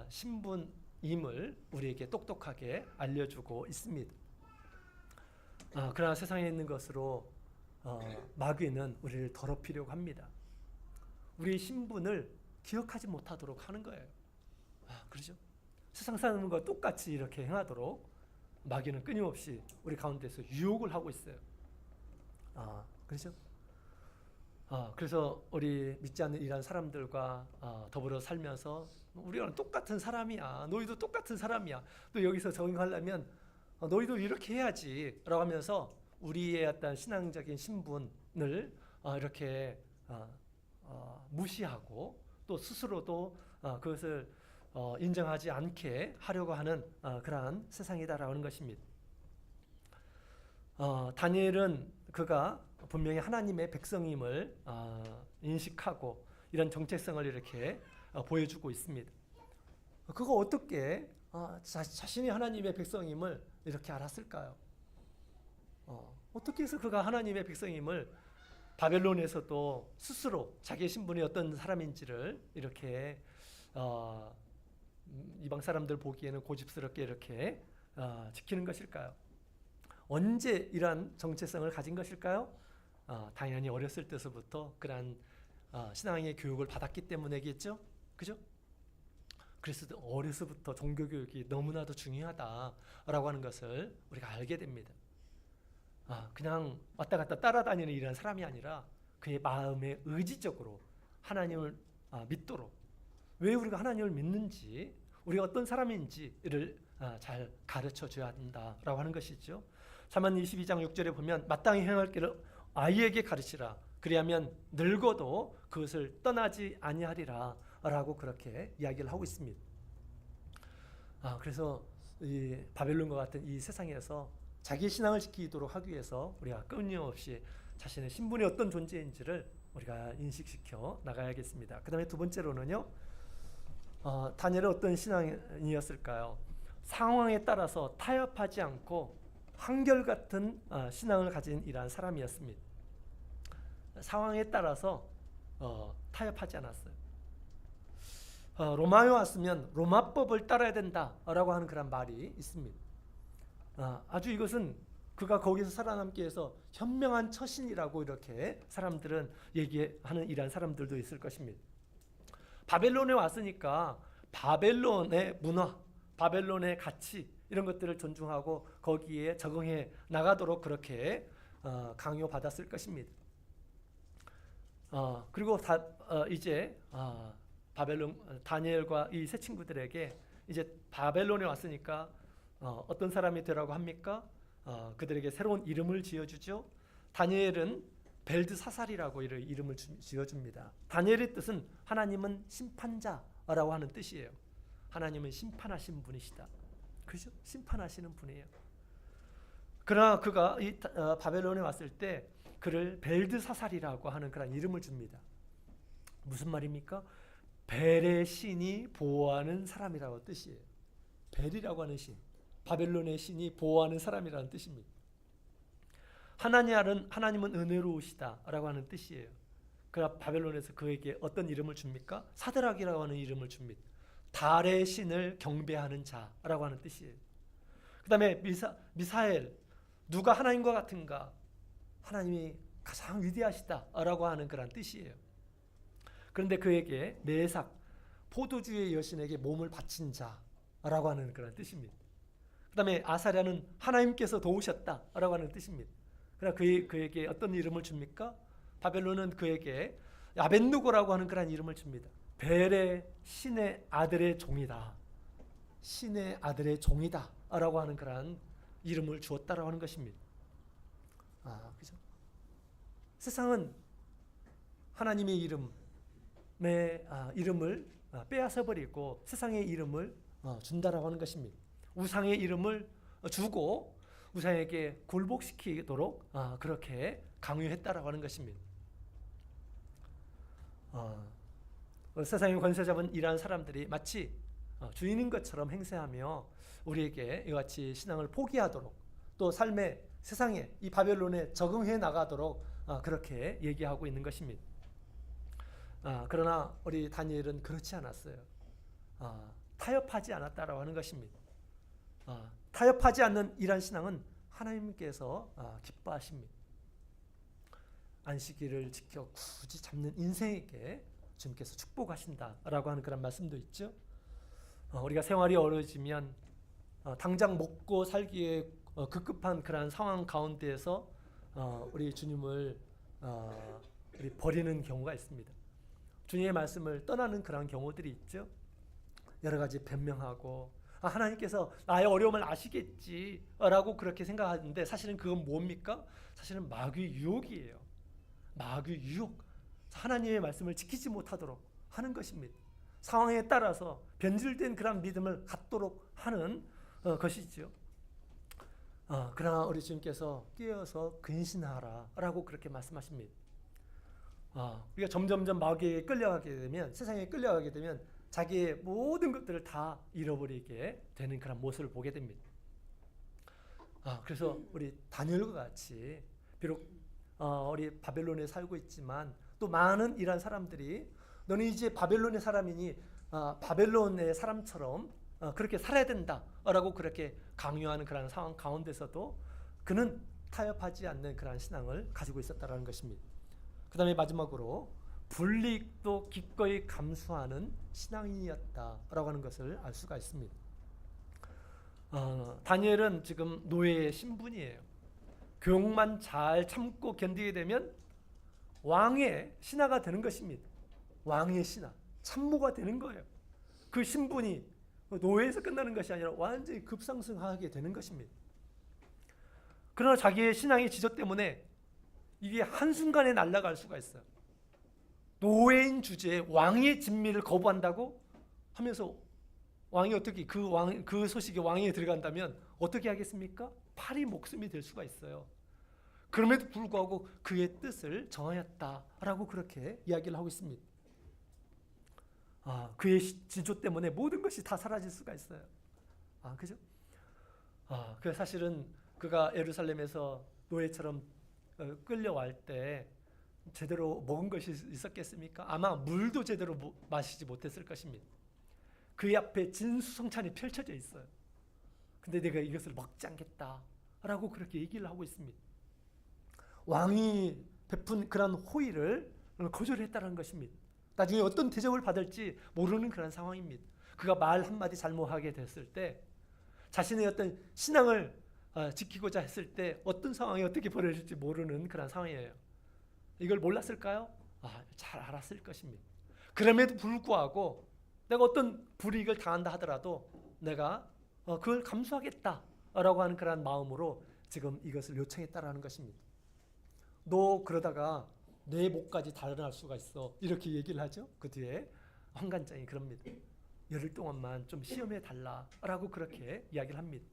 신분임을 우리에게 똑똑하게 알려주고 있습니다. 그러나 세상에 있는 것으로 마귀는 우리를 더럽히려고 합니다. 우리의 신분을 기억하지 못하도록 하는 거예요. 그렇죠? 세상 사람과 똑같이 이렇게 행하도록 마귀는 끊임없이 우리 가운데서 유혹을 하고 있어요. 그렇죠? 그래서 우리 믿지 않는 이런 사람들과 더불어 살면서 우리랑 똑같은 사람이야. 너희도 똑같은 사람이야. 또 여기서 적응하려면 너희도 이렇게 해야지 라고 하면서 우리의 어떤 신앙적인 신분을 이렇게 무시하고 또 스스로도 그것을 인정하지 않게 하려고 하는 그러한 세상이다라는 것입니다. 다니엘은 그가 분명히 하나님의 백성임을 인식하고 이런 정체성을 이렇게 보여주고 있습니다. 그가 어떻게 자신이 하나님의 백성임을 이렇게 알았을까요? 어떻게 해서 그가 하나님의 백성임을 바벨론에서도 스스로 자기의 신분이 어떤 사람인지를 이렇게 이방 사람들 보기에는 고집스럽게 이렇게 지키는 것일까요? 언제 이러한 정체성을 가진 것일까요? 당연히 어렸을 때서부터 그러한 신앙의 교육을 받았기 때문이겠죠? 그죠? 그래서 어려서부터 종교교육이 너무나도 중요하다라고 하는 것을 우리가 알게 됩니다. 그냥 왔다 갔다 따라다니는 이런 사람이 아니라 그의 마음에 의지적으로 하나님을 믿도록, 왜 우리가 하나님을 믿는지, 우리가 어떤 사람인지를 잘 가르쳐 줘야 한다라고 하는 것이죠. 잠언 22장 6절에 보면 마땅히 행할 길을 아이에게 가르치라. 그리하면 늙어도 그것을 떠나지 아니하리라 라고 그렇게 이야기를 하고 있습니다. 그래서 이 바벨론과 같은 이 세상에서 자기 신앙을 지키도록 하기 위해서 우리가 끊임없이 자신의 신분이 어떤 존재인지를 우리가 인식시켜 나가야겠습니다. 그 다음에 두 번째로는요, 다니엘은 어떤 신앙이었을까요? 상황에 따라서 타협하지 않고 한결같은 신앙을 가진 이러한 사람이었습니다. 상황에 따라서 타협하지 않았어요. 로마에 왔으면 로마법을 따라야 된다라고 하는 그런 말이 있습니다. 아주 이것은 그가 거기서 살아남기 위해서 현명한 처신이라고 이렇게 사람들은 얘기하는 이러한 사람들도 있을 것입니다. 바벨론에 왔으니까 바벨론의 문화, 바벨론의 가치 이런 것들을 존중하고 거기에 적응해 나가도록 그렇게 강요받았을 것입니다. 그리고 이제 다니엘과 이 세 친구들에게 이제 바벨론에 왔으니까 어떤 사람이 되라고 합니까? 그들에게 새로운 이름을 지어주죠. 다니엘은 벨드사살이라고 이름을 지어줍니다. 다니엘의 뜻은 하나님은 심판자라고 하는 뜻이에요. 하나님은 심판하신 분이시다. 그죠? 심판하시는 분이에요. 그러나 그가 이 바벨론에 왔을 때 그를 벨드사살이라고 하는 그런 이름을 줍니다. 무슨 말입니까? 벨의 신이 보호하는 사람이라고 뜻이에요. 벨이라고 하는 신, 바벨론의 신이 보호하는 사람이라는 뜻입니다. 하나님은 은혜로우시다라고 하는 뜻이에요. 그러나 바벨론에서 그에게 어떤 이름을 줍니까? 사드락이라고 하는 이름을 줍니다. 달의 신을 경배하는 자라고 하는 뜻이에요. 그 다음에 미사엘, 누가 하나님과 같은가? 하나님이 가장 위대하시다라고 하는 그런 뜻이에요. 그런데 그에게 메삭, 포도주의 여신에게 몸을 바친 자라고 하는 그런 뜻입니다. 그 다음에 아사랴는 하나님께서 도우셨다라고 하는 뜻입니다. 그러나 그에게 어떤 이름을 줍니까? 바벨론은 그에게 아벤누고라고 하는 그런 이름을 줍니다. 벨의 신의 아들의 종이다. 신의 아들의 종이다 라고 하는 그런 이름을 주었다라고 하는 것입니다. 그죠? 세상은 하나님의 이름을 빼앗아 버리고 세상의 이름을 준다라고 하는 것입니다. 우상의 이름을 주고 우상에게 굴복시키도록 그렇게 강요했다라고 하는 것입니다. 세상의 권세 잡은 이러한 사람들이 마치 주인인 것처럼 행세하며 우리에게 이와 같이 신앙을 포기하도록 또 삶의 세상에 이 바벨론에 적응해 나가도록 그렇게 얘기하고 있는 것입니다. 그러나 우리 다니엘은 그렇지 않았어요. 타협하지 않았다라고 하는 것입니다. 타협하지 않는 이러한 신앙은 하나님께서 기뻐하십니다. 안식일을 지켜 굳이 잡는 인생에게 주님께서 축복하신다라고 하는 그런 말씀도 있죠. 우리가 생활이 어려워지면 당장 먹고 살기에 급급한 그런 상황 가운데에서 우리 주님을 우리 버리는 경우가 있습니다. 주님의 말씀을 떠나는 그런 경우들이 있죠. 여러 가지 변명하고 하나님께서 나의 어려움을 아시겠지라고 그렇게 생각하는데 사실은 그건 뭡니까? 사실은 마귀의 유혹이에요. 마귀의 유혹. 하나님의 말씀을 지키지 못하도록 하는 것입니다. 상황에 따라서 변질된 그런 믿음을 갖도록 하는 것이죠. 그러나 우리 주님께서 깨어서 근신하라라고 그렇게 말씀하십니다. 우리가 점점점 마귀에게 끌려가게 되면, 세상에 끌려가게 되면 자기의 모든 것들을 다 잃어버리게 되는 그런 모습을 보게 됩니다. 그래서 우리 다니엘과 같이 비록 우리 바벨론에 살고 있지만 또 많은 이런 사람들이 너는 이제 바벨론의 사람이니 바벨론의 사람처럼 그렇게 살아야 된다라고 그렇게 강요하는 그런 상황 가운데서도 그는 타협하지 않는 그런 신앙을 가지고 있었다는 것입니다. 그 다음에 마지막으로 불이익도 기꺼이 감수하는 신앙인이었다라고 하는 것을 알 수가 있습니다. 다니엘은 지금 노예의 신분이에요. 교육만 잘 참고 견디게 되면 왕의 신하가 되는 것입니다. 왕의 신하, 참모가 되는 거예요. 그 신분이 노예에서 끝나는 것이 아니라 완전히 급상승하게 되는 것입니다. 그러나 자기의 신앙의 지조 때문에 이게 한순간에 날아갈 수가 있어요. 노예인 주제에 왕의 진미를 거부한다고 하면서 왕이 어떻게 그 소식이 왕에게 들어간다면 어떻게 하겠습니까? 팔이 목숨이 될 수가 있어요. 그럼에도 불구하고 그의 뜻을 정하였다라고 그렇게 이야기를 하고 있습니다. 그의 지조 때문에 모든 것이 다 사라질 수가 있어요. 그죠? 그 사실은 그가 예루살렘에서 노예처럼 끌려갈 때 제대로 먹은 것이 있었겠습니까? 아마 물도 제대로 마시지 못했을 것입니다. 그의 앞에 진수성찬이 펼쳐져 있어요. 근데 내가 이것을 먹지 않겠다라고 그렇게 얘기를 하고 있습니다. 왕이 베푼 그런 호의를 거절했다는 것입니다. 나중에 어떤 대접을 받을지 모르는 그런 상황입니다. 그가 말 한마디 잘못하게 됐을 때 자신의 어떤 신앙을 지키고자 했을 때 어떤 상황이 어떻게 벌어질지 모르는 그런 상황이에요. 이걸 몰랐을까요? 잘 알았을 것입니다. 그럼에도 불구하고 내가 어떤 불이익을 당한다 하더라도 내가 그걸 감수하겠다라고 하는 그런 마음으로 지금 이것을 요청했다라는 것입니다. 너 그러다가 내 목까지 달아날 수가 있어. 이렇게 얘기를 하죠. 그 뒤에 환관장이 그럽니다. 열흘 동안만 좀 시험해 달라라고 그렇게 이야기를 합니다.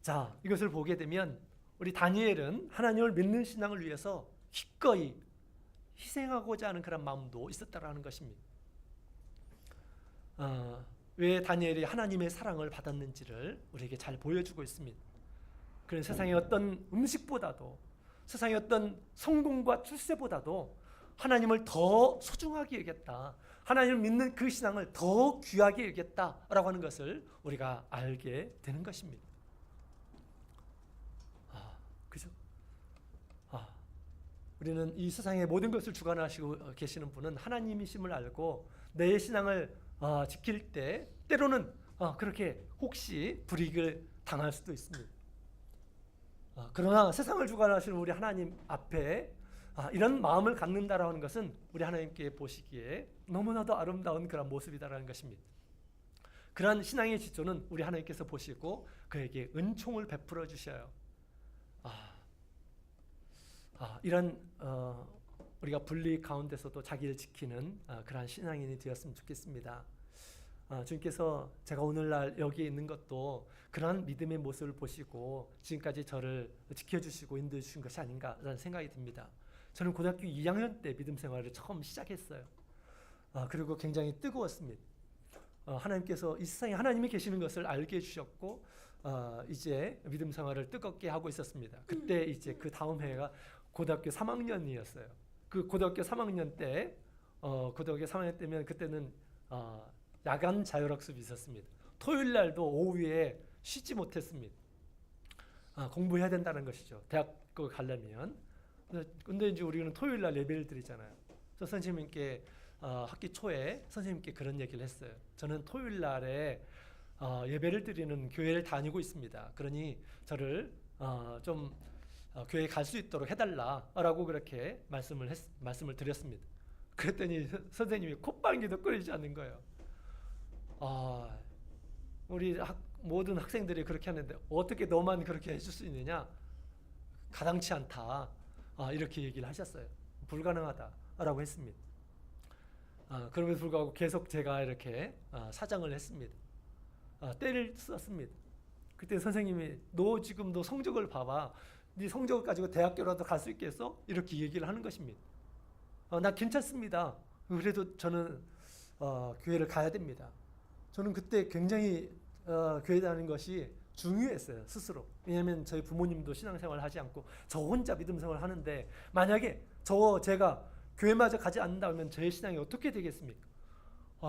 자, 이것을 보게 되면 우리 다니엘은 하나님을 믿는 신앙을 위해서 기꺼이 희생하고자 하는 그런 마음도 있었다라는 것입니다. 왜 다니엘이 하나님의 사랑을 받았는지를 우리에게 잘 보여주고 있습니다. 그런 세상의 어떤 음식보다도 세상의 어떤 성공과 출세보다도 하나님을 더 소중하게 여겼다. 하나님을 믿는 그 신앙을 더 귀하게 여겼다라고 하는 것을 우리가 알게 되는 것입니다. 그죠? 우리는 이 세상의 모든 것을 주관하시고 계시는 분은 하나님이심을 알고 내 신앙을 지킬 때 때로는 그렇게 혹시 불이익을 당할 수도 있습니다. 그러나 세상을 주관하시는 우리 하나님 앞에 이런 마음을 갖는다라고 하는 것은 우리 하나님께 보시기에 너무나도 아름다운 그런 모습이다라는 것입니다. 그러한 신앙의 지조는 우리 하나님께서 보시고 그에게 은총을 베풀어 주셔요. 이런 우리가 분리 가운데서도 자기를 지키는 그러한 신앙인이 되었으면 좋겠습니다. 주님께서 제가 오늘날 여기에 있는 것도 그러한 믿음의 모습을 보시고 지금까지 저를 지켜주시고 인도해 주신 것이 아닌가라는 생각이 듭니다. 저는 고등학교 2학년 때 믿음 생활을 처음 시작했어요. 그리고 굉장히 뜨거웠습니다. 하나님께서 이 세상에 하나님이 계시는 것을 알게 해주셨고 이제 믿음 생활을 뜨겁게 하고 있었습니다. 그때 이제 그 다음 해가 고등학교 3학년이었어요. 그 고등학교 3학년 때 고등학교 3학년 때면 그때는 야간 자율학습이 있었습니다. 토요일 날도 오후에 쉬지 못했습니다. 공부해야 된다는 것이죠. 대학교 가려면. 근데 이제 우리는 토요일 날 예배를 드리잖아요. 그래서 선생님께 학기 초에 선생님께 그런 얘기를 했어요. 저는 토요일 날에 예배를 드리는 교회를 다니고 있습니다. 그러니 저를 좀 교회에 갈 수 있도록 해달라라고 그렇게 말씀을 드렸습니다. 그랬더니 선생님이 콧방귀도 끓이지 않는 거예요. 우리 모든 학생들이 그렇게 하는데 어떻게 너만 그렇게 해줄 수 있느냐? 가당치 않다. 이렇게 얘기를 하셨어요. 불가능하다라고 했습니다. 그럼에도 불구하고 계속 제가 이렇게 사장을 했습니다. 때를 썼습니다. 그때 선생님이 너 지금 너 성적을 봐봐. 네 성적을 가지고 대학교라도 갈 수 있겠어? 이렇게 얘기를 하는 것입니다. 나 괜찮습니다. 그래도 저는 교회를 가야 됩니다. 저는 그때 굉장히 교회 다니는 것이 중요했어요. 스스로. 왜냐하면 저희 부모님도 신앙생활을 하지 않고 저 혼자 믿음 생활을 하는데 만약에 제가 교회마저 가지 않는다면 저의 신앙이 어떻게 되겠습니까?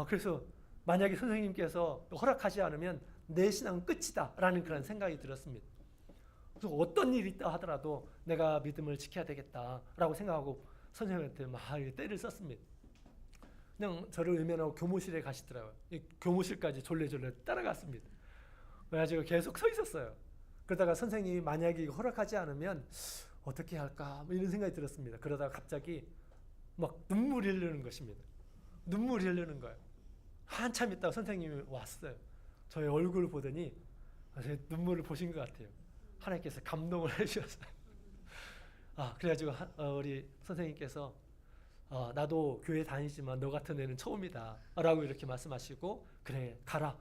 그래서 만약에 선생님께서 허락하지 않으면 내 신앙은 끝이다 라는 그런 생각이 들었습니다. 그래서 어떤 일이 있다 하더라도 내가 믿음을 지켜야 되겠다라고 생각하고 선생님한테 막 때를 썼습니다. 그냥 저를 외면하고 교무실에 가시더라고요. 교무실까지 졸래졸래 따라갔습니다. 그래가지고 계속 서 있었어요. 그러다가 선생님이 만약에 허락하지 않으면 어떻게 할까 이런 생각이 들었습니다. 그러다가 갑자기 막 눈물이 흐르는 것입니다. 눈물이 흐르는 거예요. 한참 있다가 선생님이 왔어요. 저의 얼굴을 보더니 제 눈물을 보신 것 같아요. 하나님께서 감동을 해주셨어요. 그래가지고 우리 선생님께서 나도 교회 다니지만 너 같은 애는 처음이다 라고 이렇게 말씀하시고 그래 가라.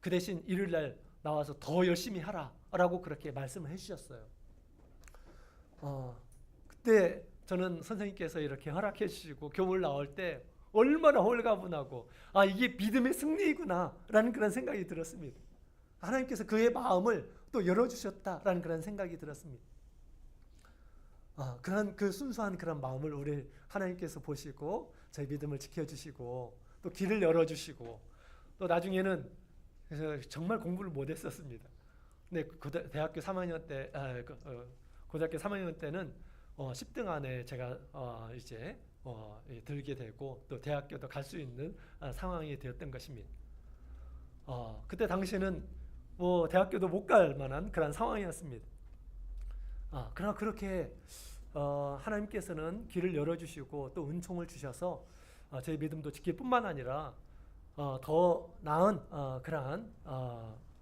그 대신 일요일날 나와서 더 열심히 하라 라고 그렇게 말씀을 해주셨어요. 그때 저는 선생님께서 이렇게 허락해 주시고 교물 나올 때 얼마나 홀가분하고 이게 믿음의 승리이구나 라는 그런 생각이 들었습니다. 하나님께서 그의 마음을 또 열어주셨다라는 그런 생각이 들었습니다. 그런 그 순수한 그런 마음을 우리 하나님께서 보시고 저희 믿음을 지켜주시고 또 길을 열어주시고 또 나중에는 그래서 정말 공부를 못했었습니다. 근데 대학교 3학년 때 고등학교 3학년 때는 10등 안에 제가 이제 들게 되고 또 대학교도 갈 수 있는 상황이 되었던 것입니다. 그때 당시에는 대학교도 못 갈 만한 그런 상황이었습니다. 그러나 그렇게 하나님께서는 길을 열어주시고 또 은총을 주셔서 저희 믿음도 지킬 뿐만 아니라 더 나은 그러한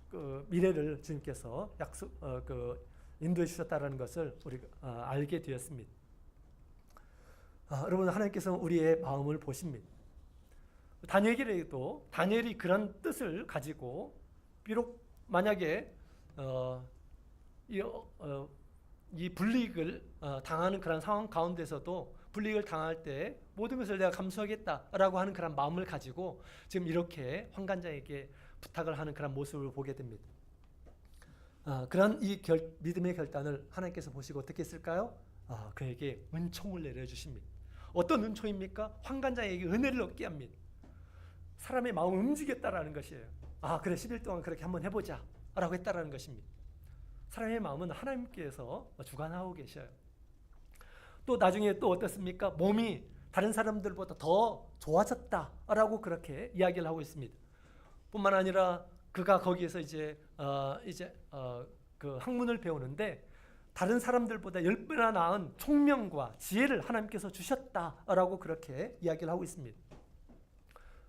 그 미래를 주님께서 인도해 주셨다는 것을 우리가 알게 되었습니다. 여러분 하나님께서는 우리의 마음을 보십니다. 다니엘에게도 다니엘이 그런 뜻을 가지고 비록 만약에 이 불이익을 당하는 그런 상황 가운데서도 불이익을 당할 때 모든 것을 내가 감수하겠다라고 하는 그런 마음을 가지고 지금 이렇게 환관장에게 부탁을 하는 그런 모습을 보게 됩니다. 그런 이 믿음의 결단을 하나님께서 보시고 어떻게 했을까요? 그에게 은총을 내려주십니다. 어떤 은총입니까? 환관장에게 은혜를 얻게 합니다. 사람의 마음을 움직였다라는 것이에요. 그래 10일 동안 그렇게 한번 해보자 라고 했다라는 것입니다. 사람의 마음은 하나님께서 주관하고 계셔요. 또 나중에 또 어떻습니까? 몸이 다른 사람들보다 더 좋아졌다라고 그렇게 이야기를 하고 있습니다. 뿐만 아니라 그가 거기에서 이제 그 학문을 배우는데 다른 사람들보다 10배나 나은 총명과 지혜를 하나님께서 주셨다라고 그렇게 이야기를 하고 있습니다.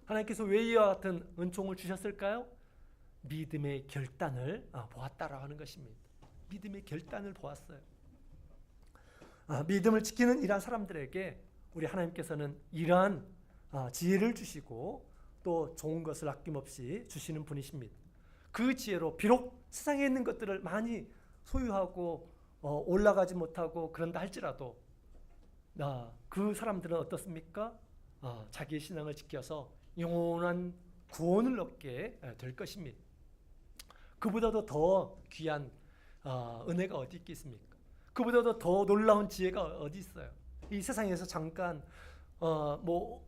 하나님께서 왜 이와 같은 은총을 주셨을까요? 믿음의 결단을 보았다라고 하는 것입니다. 믿음의 결단을 보았어요. 믿음을 지키는 이러한 사람들에게 우리 하나님께서는 이러한 지혜를 주시고 또 좋은 것을 아낌없이 주시는 분이십니다. 그 지혜로 비록 세상에 있는 것들을 많이 소유하고 올라가지 못하고 그런다 할지라도 그 사람들은 어떻습니까? 자기의 신앙을 지켜서 영원한 구원을 얻게 될 것입니다. 그보다도 더 귀한 은혜가 어디 있겠습니까? 그보다도 더 놀라운 지혜가 어디 있어요? 이 세상에서 잠깐 더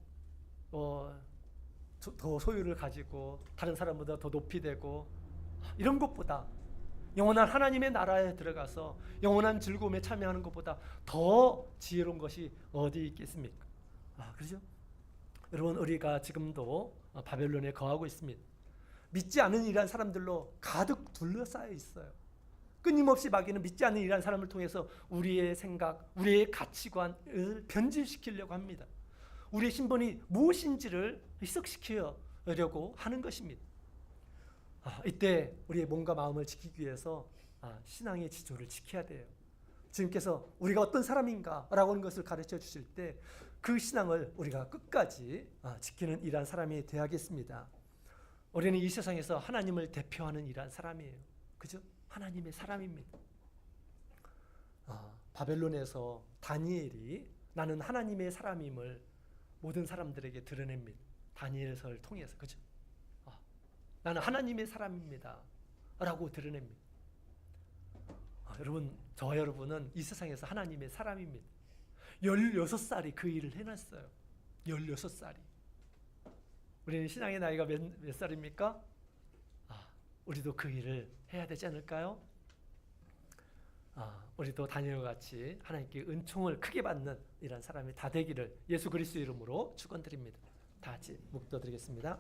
소유를 가지고 다른 사람보다 더 높이 되고 이런 것보다 영원한 하나님의 나라에 들어가서 영원한 즐거움에 참여하는 것보다 더 지혜로운 것이 어디 있겠습니까? 그렇죠? 여러분, 우리가 지금도 바벨론에 거하고 있습니다. 믿지 않는 이란 사람들로 가득 둘러싸여 있어요. 끊임없이 마귀는 믿지 않는 이란 사람을 통해서 우리의 생각, 우리의 가치관을 변질시키려고 합니다. 우리의 신분이 무엇인지를 희석시키려고 하는 것입니다. 이때 우리의 몸과 마음을 지키기 위해서 신앙의 지조를 지켜야 돼요. 주님께서 우리가 어떤 사람인가라고 하는 것을 가르쳐 주실 때 그 신앙을 우리가 끝까지 지키는 이러한 사람이 되어야겠습니다. 우리는 이 세상에서 하나님을 대표하는 이러한 사람이에요. 그죠? 하나님의 사람입니다. 바벨론에서 다니엘이 나는 하나님의 사람임을 모든 사람들에게 드러냅니다. 다니엘서를 통해서. 그죠? 나는 하나님의 사람입니다 라고 드러냅니다. 여러분, 저와 여러분은 이 세상에서 하나님의 사람입니다. 16살이 그 일을 해놨어요. 16살이. 우리는 신앙의 나이가 몇 살입니까? 우리도 그 일을 해야 되지 않을까요? 우리도 다니엘과 같이 하나님께 은총을 크게 받는 이런 사람이 다 되기를 예수 그리스도 이름으로 축원드립니다. 다 같이 묵도드리겠습니다.